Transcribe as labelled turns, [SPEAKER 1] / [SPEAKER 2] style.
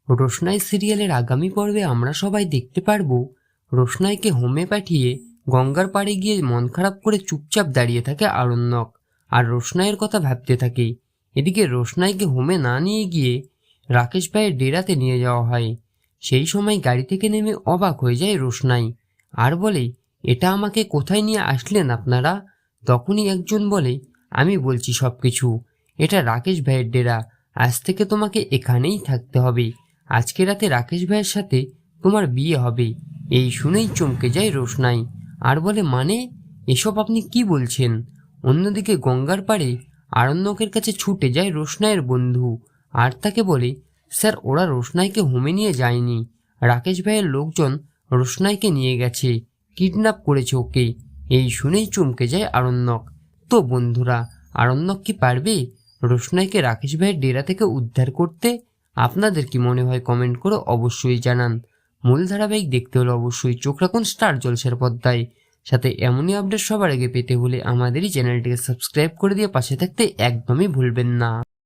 [SPEAKER 1] রোশনাই সিরিয়ালের আগামী পর্বে আমরা সবাই দেখতে পারবো রোশনাইকে হোমে পাঠিয়ে গঙ্গার পাড়ে গিয়ে মন খারাপ করে চুপচাপ দাঁড়িয়ে থাকে আরণ্যক আর রোশনাইয়ের কথা ভাবতে থাকে। এদিকে রোশনাইকে হোমে না নিয়ে গিয়ে রাকেশ ভাইয়ের ডেরাতে নিয়ে যাওয়া হয়। সেই সময় গাড়ি থেকে নেমে অবাক হয়ে যায় রোশনাই আর বলে, এটা আমাকে কোথায় নিয়ে আসলেন আপনারা? তখনই একজন বলে, আমি বলছি সবকিছু, এটা রাকেশ ভাইয়ের ডেরা, আজ থেকে তোমাকে এখানেই থাকতে হবে। আজকে রাতে রাকেশ ভাইয়ের সাথে তোমার বিয়ে হবে। এই শুনেই চমকে যায় রোশনাই আর বলে, মানে এসব আপনি কি বলছেন? অন্যদিকে গঙ্গার পাড়ে আরণ্যকের কাছে ছুটে যায় রোশনাইয়ের বন্ধু আর তাকে বলে, স্যার ওরা রোশনাইকে হোমে নিয়ে যায়নি, রাকেশ ভাইয়ের লোকজন রোশনাইকে নিয়ে গেছে, কিডন্যাপ করেছে ওকে। এই শুনেই চমকে যায় আরণ্যক। তো বন্ধুরা, আরণ্যক কি পারবে রোশনাইকে রাকেশ ভাইয়ের ডেরা থেকে উদ্ধার করতে? আপনাদের কি মনে হয় কমেন্ট করে অবশ্যই জানান। মূল ধারাবাহিক দেখতে হলে অবশ্যই চোখ রাখুন স্টার জলসার পর্দায়। সাথে এমনই আপডেট সবার আগে পেতে হলে আমাদেরই চ্যানেলটিকে সাবস্ক্রাইব করে দিয়ে পাশে থাকতে একদমই ভুলবেন না।